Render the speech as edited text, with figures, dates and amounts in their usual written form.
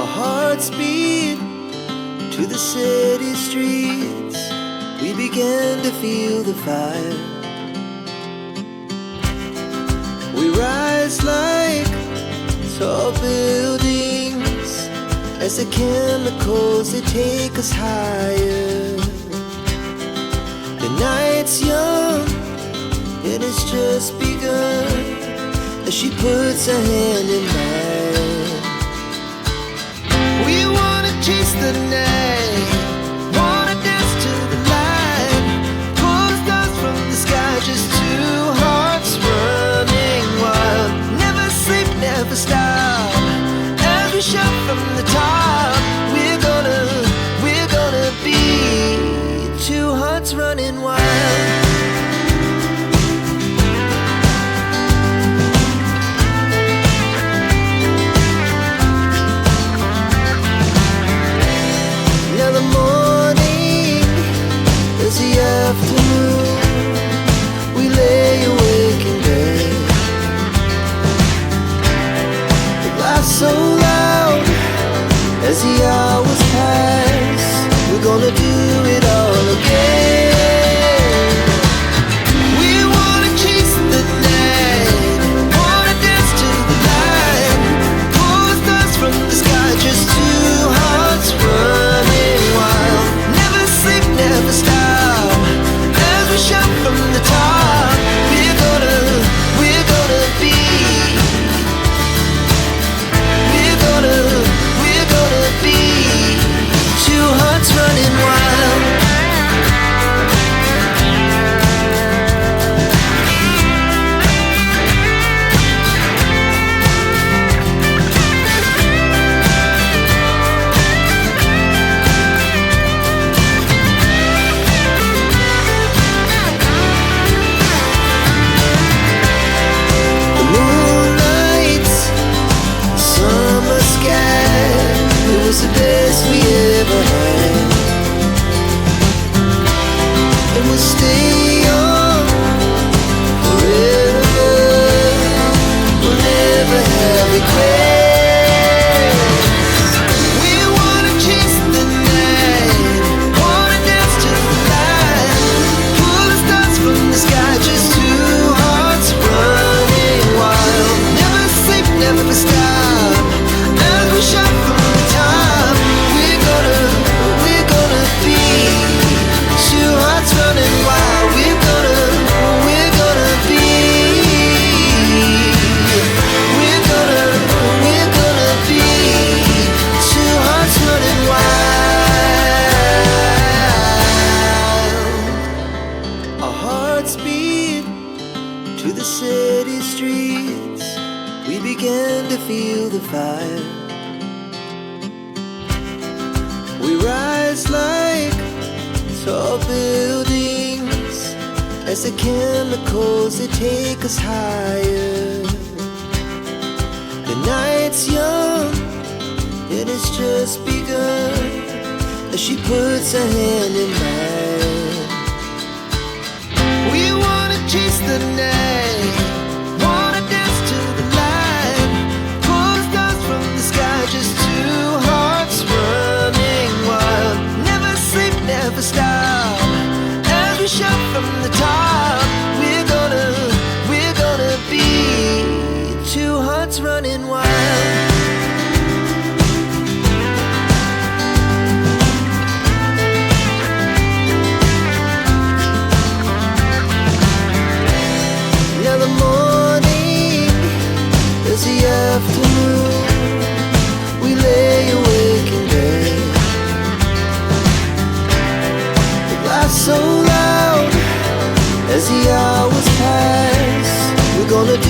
Our hearts beat to the city streets. We began to feel the fire. We rise like tall buildings as the chemicals, they take us higher. The night's young and it's just begun as she puts her hand in mine. We wanna chase the night, wanna dance to the light, pull stars from the sky, just two hearts running wild. Never sleep, never stop, as we shout from the top. We're gonna be two hearts running wild. Afternoon, we lay awake in bed. The laughs so loud as the hours pass. We're gonna do it all again. We wanna chase the night, wanna dance to the light, pull stars from the sky, just two hearts running wild. Never sleep, never stop, shout from the top. We're gonna be. We're gonna be two hearts running wild. The best we ever had, and we'll stay on forever. We'll never have regrets. We wanna chase the night, wanna dance to the light, pull the stars from the sky, just two hearts running wild. Never sleep, never stop, as we shout from the top. Running wild, we're gonna be. We're gonna be two hearts running wild. Our hearts beat to the city streets. We began to feel the fire. We rise like tall buildings as the chemicals, they take us higher. The night's young and it's just begun as she puts her hand in mine. We wanna chase the night, wanna dance to the light, pull stars from the sky, just two hearts running wild. Never sleep, never stop, as we shout from the top. We're gonna be two hearts running wild. Now the morning is the afternoon. We lay awake in bed. So loud as the hours pass. We're gonna do